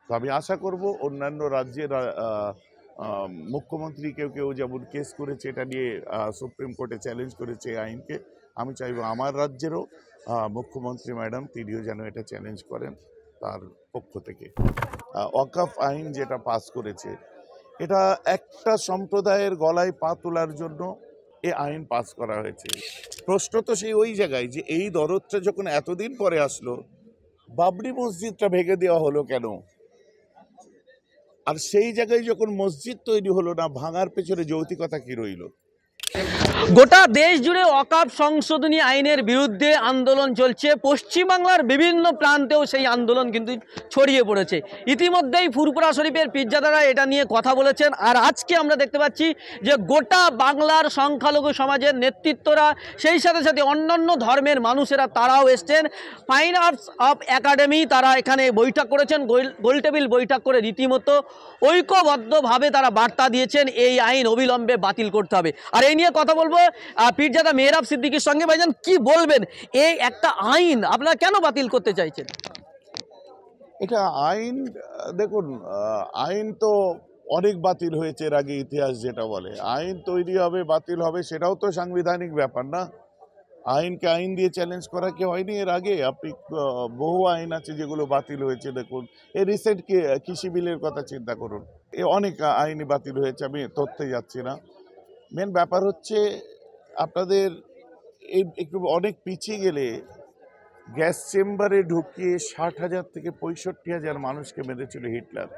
তো আমি আশা করব অন্যান্য রাজ্যের মুখ্যমন্ত্রী কেউ কেউ যেমন কেস করেছে এটা নিয়ে, সুপ্রিম কোর্টে চ্যালেঞ্জ করেছে এই আইনকে, আমি চাইবো আমার রাজ্যেরও মুখ্যমন্ত্রী ম্যাডাম তিনিও যেন এটা চ্যালেঞ্জ করেন তার পক্ষ থেকে। ওয়াকফ আইন যেটা পাস করেছে, এটা একটা সম্প্রদায়ের গলায় পা তোলার জন্য এই আইন পাস করা হয়েছে। প্রশ্ন তো সেই ওই জায়গায় যে এই দরদটা যখন এতদিন পরে আসলো, বাবরি মসজিদটা ভেঙে দেওয়া হলো কেন? আর সেই জায়গায় যখন মসজিদ তৈরি হলো না, ভাঙার পেছনে যৌক্তিকতা কি রইল? গোটা দেশ জুড়ে ওয়াকফ সংশোধনী আইনের বিরুদ্ধে আন্দোলন চলছে। পশ্চিমবাংলার বিভিন্ন প্রান্তেও সেই আন্দোলন কিন্তু ছড়িয়ে পড়েছে। ইতিমধ্যেই ফুরফুরা শরীফের পীরজাদারা এটা নিয়ে কথা বলেছেন। আর আজকে আমরা দেখতে পাচ্ছি যে গোটা বাংলার সংখ্যালঘু সমাজের নেতৃত্বরা, সেই সাথে সাথে অন্যান্য ধর্মের মানুষেরা তারাও এসছেন। ফাইন আর্টস অফ একাডেমি তারা এখানে বৈঠক করেছেন, গোলটেবিল বৈঠক করে রীতিমতো ঐক্যবদ্ধভাবে তারা বার্তা দিয়েছেন এই আইন অবিলম্বে বাতিল করতে হবে। আর এই নিয়ে কথা বলবো পীরজাদা মেহরাব সিদ্দিকীর সঙ্গে। ভাইজান, কি বলবেন, এই একটা আইন আপনারা কেন বাতিল করতে চাইছেন? এটা আইন, দেখুন, আইন তো অনেক বাতিল হয়েছে এর আগে, ইতিহাস যেটা বলে। আইন তৈরি হবে, বাতিল হবে, সেটাও তো সাংবিধানিক ব্যাপার না? আইনকে আইন দিয়ে চ্যালেঞ্জ করা কি হয়নি এর আগে? আপনি বহু আইন আছে যেগুলো বাতিল হয়েছে। দেখুন, এই রিসেন্ট কৃষি বিলের কথা চিন্তা করুন, এ অনেক আইনই বাতিল হয়েছে, আমি তথ্যে যাচ্ছি না। মেন ব্যাপার হচ্ছে আপনাদের এই একটু অনেক পিছিয়ে গেলে গ্যাস চেম্বারে ঢুকিয়ে 60,000 থেকে 65,000 মানুষকে মেরেছিল হিটলার।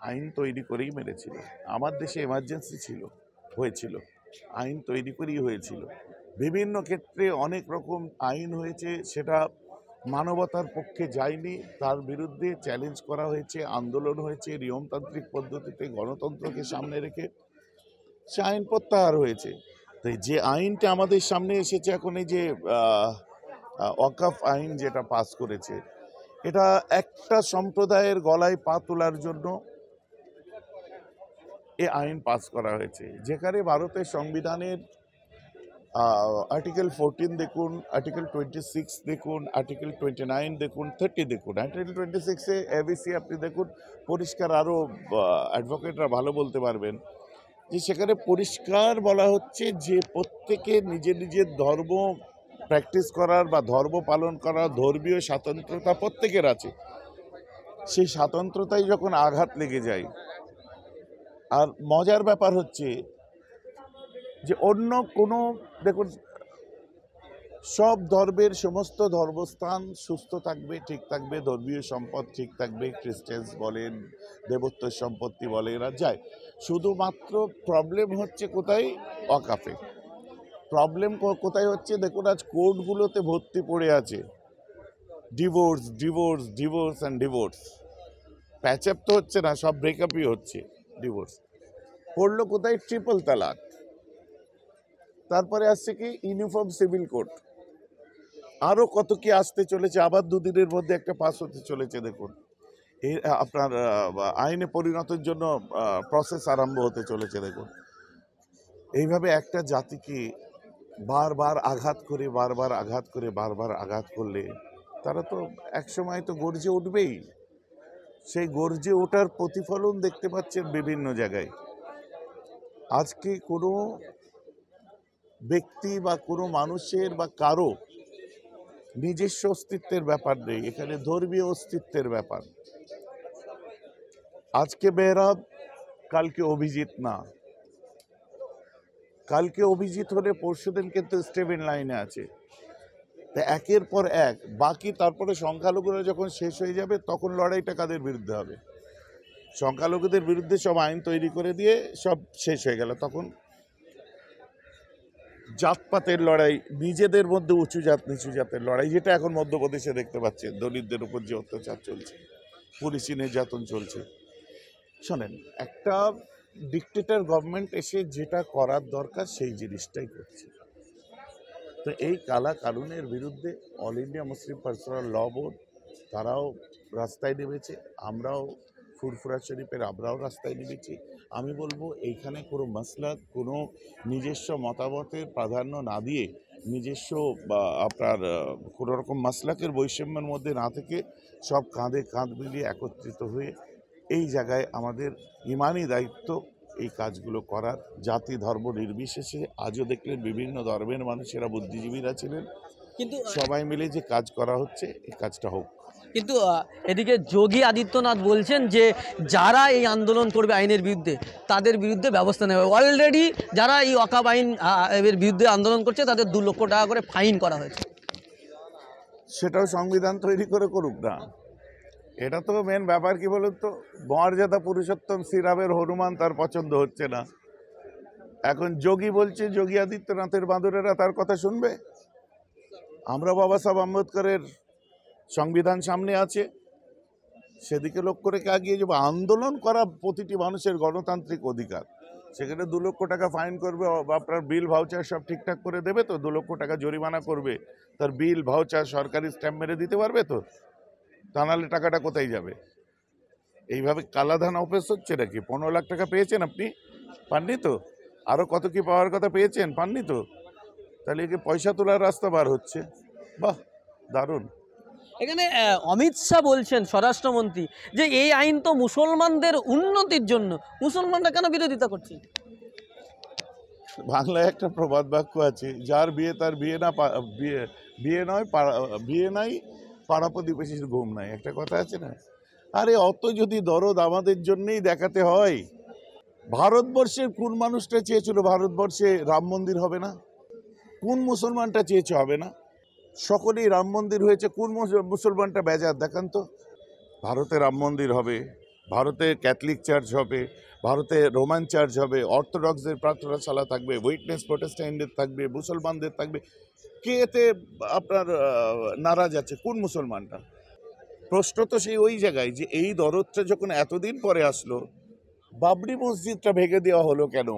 আইন তৈরি করেই মেরেছিল। আমার দেশে এমার্জেন্সি হয়েছিল, আইন তৈরি করেই হয়েছিল। বিভিন্ন ক্ষেত্রে অনেক রকম আইন হয়েছে, সেটা মানবতার পক্ষে যায়নি, তার বিরুদ্ধে চ্যালেঞ্জ করা হয়েছে, আন্দোলন হয়েছে, নিয়মতান্ত্রিক পদ্ধতিতে গণতন্ত্রকে সামনে রেখে সে আইন প্রত্যাহার হয়েছে। তাই যে আইনটা আমাদের সামনে এসেছে এখন, এই যে ওয়াকফ আইন যেটা পাস করেছে, এটা একটা সম্প্রদায়ের গলায় পা তোলার জন্য এই আইন পাস করা হয়েছে। যেখানে ভারতের সংবিধানের আর্টিকেল 14 দেখুন, আর্টিকেল 26 দেখুন, আর্টিকেল 29 দেখুন, 30 দেখুন। আর্টিকেল 26-এ এবিসি আপনি দেখুন, পরিষ্কার, আরও অ্যাডভোকেটরা ভালো বলতে পারবেন, যে সেখানে পরিষ্কার বলা হচ্ছে যে প্রত্যেকে নিজের নিজের ধর্ম প্র্যাকটিস করার বা ধর্ম পালন করার ধর্মীয় স্বাতন্ত্রতা প্রত্যেকের আছে। সেই স্বাতন্ত্রতায় যখন আঘাত লেগে যায়, আর মজার ব্যাপার হচ্ছে যে অন্য কোনো, দেখুন, সব ধর্মের সমস্ত ধর্মস্থান সুস্থ থাকবে, ঠিক থাকবে, ধর্মীয় সম্পদ ঠিক থাকবে, খ্রিস্টানস বলেন, দেবত্ব সম্পত্তি বলে, এরা যায়। শুধুমাত্র প্রবলেম হচ্ছে কোথায়? ওয়াকফে। প্রবলেম কোথায় হচ্ছে? দেখুন, আজ কোর্টগুলোতে ভর্তি পড়ে আছে divorce, divorce, divorce and divorce. Patch up তো হচ্ছে না, সব ব্রেকআপই হচ্ছে। ডিভোর্স পড়লো কোথায়? ট্রিপল তালাক। তারপরে আসছে কি? Uniform civil code. আরও কত কি আসতে চলেছে, আবার দুদিনের মধ্যে একটা পাস হতে চলেছে। দেখুন, এই আপনার আইনে পরিণতের জন্য প্রসেস আরম্ভ হতে চলেছে। দেখুন, এইভাবে একটা জাতিকে বারবার আঘাত করে, বারবার আঘাত করে, বারবার আঘাত করলে তারা তো একসময় তো গর্জে উঠবেই। সেই গর্জে ওঠার প্রতিফলন দেখতে পাচ্ছেন বিভিন্ন জায়গায়। আজকে কোনো ব্যক্তি বা কোনো মানুষের বা কারো নিজস্ব অস্তিত্বের ব্যাপার নেই, এখানে ধর্মীয় অস্তিত্বের ব্যাপার। আজকে মেহরাব, কালকে অভিজিৎ না। কালকে অভিজিৎ হলে পরশুদিন কিন্তু স্টেভেন লাইনে আছে। তা একের পর এক বাকি, তারপরে সংখ্যালঘুরা যখন শেষ হয়ে যাবে তখন লড়াইটা কাদের বিরুদ্ধে হবে? সংখ্যালঘুদের বিরুদ্ধে সব আইন তৈরি করে দিয়ে সব শেষ হয়ে গেল, তখন জাতপাতের লড়াই, নিজেদের মধ্যে উঁচু জাত নিচু জাতের লড়াই, যেটা এখন মধ্যপ্রদেশে দেখতে পাচ্ছেন, দলিতদের উপর যে অত্যাচার চলছে, পুলিশি নির্যাতন চলছে। শোনেন, একটা ডিক্টেটর গভর্নমেন্ট এসে যেটা করার দরকার সেই জিনিসটাই করছে। তো এই কালা কানুনের বিরুদ্ধে অল ইন্ডিয়া মুসলিম পার্সোনাল ল বোর্ড তারাও রাস্তায় নেমেছে, আমরাও ফুরফুরা শরীফের আমরাও রাস্তায় নেমেছি। আমি বলবো এইখানে কোনো মাসলা, কোনো নিজস্ব মতামতের প্রাধান্য না দিয়ে নিজস্ব বা আপনার কোনো রকম মাসলাকের বৈষম্যের মধ্যে না থেকে সব কাঁধে কাঁধ মিলিয়ে একত্রিত হয়ে এই জায়গায় আমাদের ইমানি দায়িত্ব এই কাজগুলো করার, জাতি ধর্ম নির্বিশেষে। আজও দেখলেন বিভিন্ন ধর্মের মানুষেরা, বুদ্ধিজীবীরা ছিলেন, কিন্তু সবাই মিলে যে কাজ করা হচ্ছে এই কাজটা হোক। কিন্তু এদিকে যোগী আদিত্যনাথ বলছেন যে যারা এই আন্দোলন করবে আইনের বিরুদ্ধে তাদের বিরুদ্ধে ব্যবস্থা নেবে। অলরেডি যারা এই ওয়াকফ আইন এর বিরুদ্ধে আন্দোলন করছে তাদের 2 লক্ষ টাকা করে ফাইন করা হয়েছে। সেটাও সংবিধান তৈরি করে করুক না। এটা তো মেন ব্যাপার কি বলুন তো, মর্যাদা পুরুষোত্তম শ্রীরামের হনুমান তার পছন্দ হচ্ছে না। এখন যোগী বলছে, যোগী আদিত্যনাথের বাঁদরেরা তার কথা শুনবে? আমরা বাবা সাহেব আম্বেদকরের সংবিধান সামনে আছে, সেদিকে লক্ষ্য রেখে এগিয়ে যাবো। আন্দোলন করা প্রতিটি মানুষের গণতান্ত্রিক অধিকার। সেখানে 2 লক্ষ টাকা ফাইন করবে, আপনার বিল ভাউচার সব ঠিকঠাক করে দেবে তো? 2 লক্ষ টাকা জরিমানা করবে, তার বিল ভাউচার সরকারি স্ট্যাম্প মেরে দিতে পারবে তো? তা নাহলে টাকাটা কোথায় যাবে? এইভাবে কালাধান অফিস হচ্ছে নাকি? 15 লাখ টাকা পেয়েছেন আপনি? পাননি তো? আরও কত কি পাওয়ার কথা পেয়েছেন? পাননি তো? তাহলে একে পয়সা তোলার রাস্তা বার হচ্ছে। বাহ, দারুণ। এখানে অমিত শাহ বলছেন, স্বরাষ্ট্রমন্ত্রী, যে এই আইন তো মুসলমানদের উন্নতির জন্য, মুসলমানরা কেন বিরোধিতা করছে? বাংলায় একটা প্রবাদ বাক্য আছে, যার বিয়ে তার বিয়ে না, বিয়ে নয়, বিয়ে নাই, পাড়া প্রতিবেশীর ঘুম নাই, একটা কথা আছে না? আরে অত যদি দরদ আমাদের জন্যই দেখাতে হয়, ভারতবর্ষের কোন মানুষটা চেয়েছিল ভারতবর্ষে রাম মন্দির হবে না? কোন মুসলমানটা চেয়েছে হবে না? সকলেই রাম মন্দির হয়েছে, কোন মুসলমানটা বেজার দেখান তো? ভারতে রাম মন্দির হবে, ভারতে ক্যাথলিক চার্চ হবে, ভারতে রোমান চার্চ হবে, অর্থোডক্সদের প্রার্থনাশালা থাকবে, উইটনেস প্রোটেস্ট্যান্টদের থাকবে, মুসলমানদের থাকবে। কে এতে আপনার নারাজ আছে? কোন মুসলমানটা? প্রশ্ন তো সেই ওই জায়গায় যে এই দরদটা যখন এতদিন পরে আসলো, বাবরি মসজিদটা ভেঙে দেওয়া হলো কেন?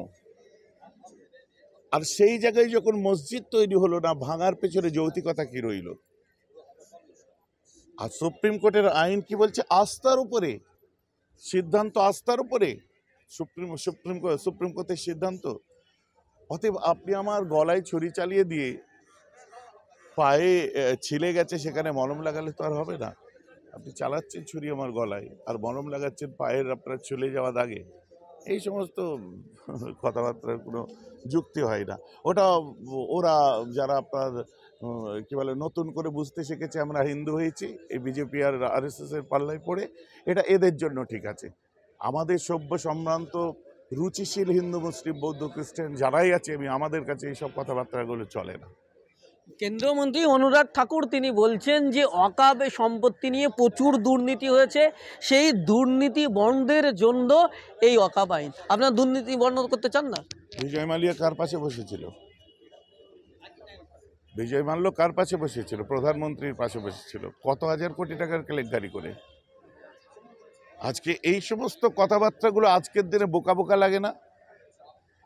আর সেই জায়গায় যখন মসজিদ তৈরি হলো না, ভাঙার পেছনে যৌক্তিকতা কি রইল? আর সুপ্রিম কোর্টের আইন কি বলছে? আস্থার উপরে সিদ্ধান্ত, আস্থার উপরে সুপ্রিম কোর্টের সিদ্ধান্ত। অতএব আপনি আমার গলায় ছুরি চালিয়ে দিয়ে পায়ে ছিলে গেছে সেখানে মলম লাগালে তো আর হবে না। আপনি চালাচ্ছেন ছুরি আমার গলায় আর মলম লাগাচ্ছেন পায়ের আপনার চলে যাওয়া দাগে। এই সমস্ত কথাবার্তার কোনো যুক্তি হয় না। ওটা ওরা যারা আপনার কি বলে নতুন করে বুঝতে শিখেছে আমরা হিন্দু হয়েছি এই বিজেপি আর RSS এর পাল্লায় পড়ে, এটা এদের জন্য ঠিক আছে। আমাদের সভ্য সম্ভ্রান্ত রুচিশীল হিন্দু মুসলিম বৌদ্ধ খ্রিস্টান যারাই আছে, আমাদের কাছে এইসব কথাবার্তাগুলো চলে না। কেন্দ্রীয় মন্ত্রী অনুরাগ ঠাকুর তিনি বলছেন যে ওয়াকফ সম্পত্তি নিয়ে প্রচুর দুর্নীতি হয়েছে, সেই দুর্নীতি বন্ধের জন্য এই ওয়াকফ আইন। আপনারা দুর্নীতি বন্ধ করতে চান না? বিজয় মালিয়া কার পাশে বসেছিল? বিজয় মাল্য কার পাশে বসেছিল? প্রধানমন্ত্রীর পাশে বসেছিল, কত হাজার কোটি টাকার কেলেঙ্কারি করে। আজকে এই সমস্ত কথাবার্তাগুলো আজকের দিনে বোকা বোকা লাগে না?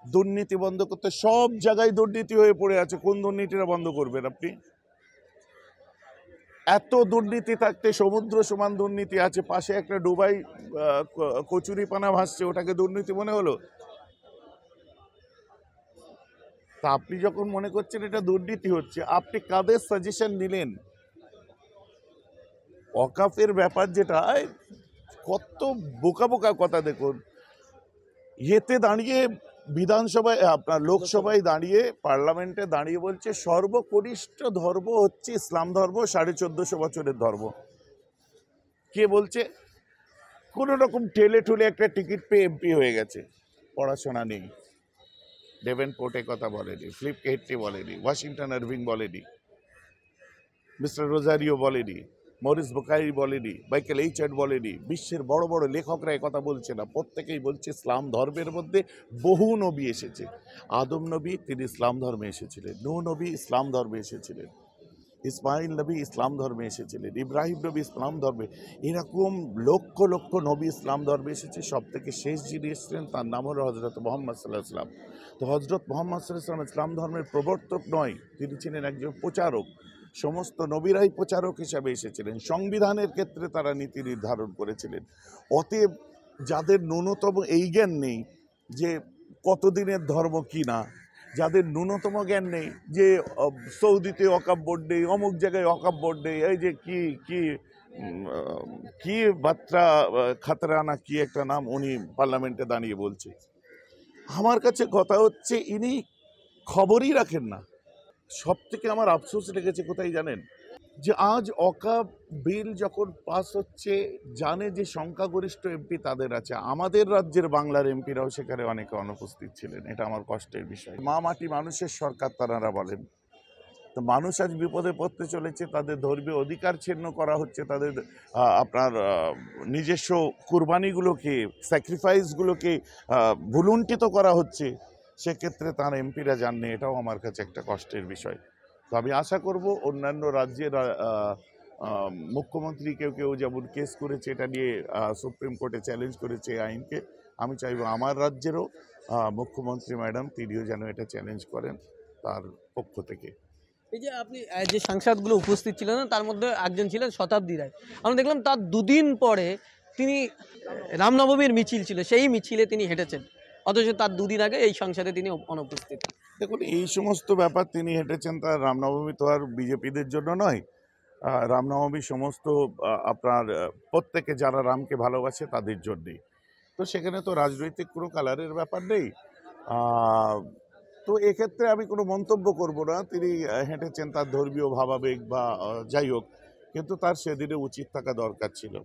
দুর্নীতি বন্ধ করতে, সব জায়গায় দুর্নীতি হয়ে পড়ে আছে, কোন দুর্নীতিটা বন্ধ করবেন আপনি? এত দুর্নীতি থাকতে সমুদ্র সমান দুর্নীতি আছে, পাশে একটা ডুবাই কচুরিপানা ভাসছে, ওটাকে দুর্নীতি মনে হলো? তা আপনি যখন মনে করছেন এটা দুর্নীতি হচ্ছে, আপনি কাদের সাজেশন নিলেন? ওয়াকফের ব্যাপার যেটা, কত বোকা বোকা কথা। দেখুন, ইয়েতে দাঁড়িয়ে বিধানসভায় আপনার লোকসভায় দাঁড়িয়ে পার্লামেন্টে দাঁড়িয়ে বলছে সর্বকনিষ্ঠ ধর্ম হচ্ছে ইসলাম ধর্ম, 1450 বছরের ধর্ম। কে বলছে? কোনো রকম ঠেলে ঠুলে একটা টিকিট পেয়ে এমপি হয়ে গেছে, পড়াশোনা নেই। ডেভেনপোর্টে কথা বলেনি, ফিলিপ কেটলি বলেনি, ওয়াশিংটন আরভিং বলেনি, মিস্টার রোজারিও বলেনি, মরিস বুকারি বলেনি, মাইকেল এইচার্ড বলেনি, বিশ্বের বড় বড় লেখকরা কথা বলছে না, প্রত্যেকেই বলছে ইসলাম ধর্মের মধ্যে বহু নবী এসেছে। আদম নবী তিনি ইসলাম ধর্মে এসেছিলেন, নূহ নবী ইসলাম ধর্মে এসেছিলেন, ইসমাইল নবী ইসলাম ধর্মে এসেছিলেন, ইব্রাহিম নবী ইসলাম ধর্মে, এরকম লক্ষ লক্ষ নবী ইসলাম ধর্মে এসেছে। সব থেকে শেষ যিনি এসেছিলেন তার নাম হলো হজরত মোহাম্মদ সাল্লাহ সাল্লাম। তো হজরত মোহাম্মদ সাল্লাহ সাল্লাম ইসলাম ধর্মের প্রবর্তক নয়, তিনি ছিলেন একজন প্রচারক। সমস্ত নবীরাই প্রচারক হিসাবে এসেছিলেন, সংবিধানের ক্ষেত্রে তারা নীতি নির্ধারণ করেছিলেন। অতএব যাদের ন্যূনতম এই জ্ঞান নেই যে কতদিনের ধর্ম কি না, যাদের ন্যূনতম জ্ঞান নেই যে সৌদিতে ওয়াকফ বোর্ড নেই, অমুক জায়গায় ওয়াকফ বোর্ড নেই, এই যে কি কি কি বাত্রা খাতরা না কি একটা নাম উনি পার্লামেন্টে দাঁড়িয়ে বলছে। আমার কাছে কথা হচ্ছে ইনি খবরই রাখেন না। সব থেকে আমার আফসোস লেগেছে কোথায় জানেন, যে আজ ওয়াকফ বিল যখন পাস হচ্ছে, জানে যে সংখ্যাগরিষ্ঠ এমপি তাদের আছে, আমাদের রাজ্যের বাংলার এমপিরাও সেখানে অনেকে অনুপস্থিত ছিলেন। এটা আমার কষ্টের বিষয়। মা মাটি মানুষের সরকার তারা বলেন, তো মানুষ আজ বিপদে পড়তে চলেছে, তাদের ধর্মীয় অধিকার ছিন্ন করা হচ্ছে, তাদের আপনার নিজস্ব কুরবানিগুলোকে, স্যাক্রিফাইসগুলোকে ভুলুণ্ঠিত করা হচ্ছে। সেক্ষেত্রে তার এমপিরা জাননি, এটাও আমার কাছে একটা কষ্টের বিষয়। তো আমি আশা করব অন্যান্য রাজ্যের মুখ্যমন্ত্রী কেউ কেউ যেমন কেস করেছে এটা নিয়ে, সুপ্রিম কোর্টে চ্যালেঞ্জ করেছে এই আইনকে, আমি চাইব আমার রাজ্যেরও মুখ্যমন্ত্রী ম্যাডাম তিনিও যেন এটা চ্যালেঞ্জ করেন তার পক্ষ থেকে। এই যে আপনি যে সাংসদগুলো উপস্থিত ছিলেন না, তার মধ্যে একজন ছিলেন শতাব্দী রায়। আমরা দেখলাম তার দুদিন পরে তিনি রামনবমীর মিছিল ছিল, সেই মিছিলে তিনি হেঁটেছেন, অথচ তার দুদিন আগে এই সংসদে তিনি অনুপস্থিত। দেখুন, এই সমস্ত ব্যাপার তিনি হেঁটেছেন, তার রামনবমী তো আর বিজেপিদের জন্য নয়। রামনবমী সমস্ত আপনার প্রত্যেকে যারা রামকে ভালোবাসে তাদের জন্যেই। তো সেখানে তো রাজনৈতিক কোনো কালারের ব্যাপার নেই। তো এক্ষেত্রে আমি কোনো মন্তব্য করব না। তিনি হেঁটেছেন তার ধর্মীয় ভাবাবেগ বা যাই হোক, কিন্তু তার সেদিনে উচিত থাকা দরকার ছিল।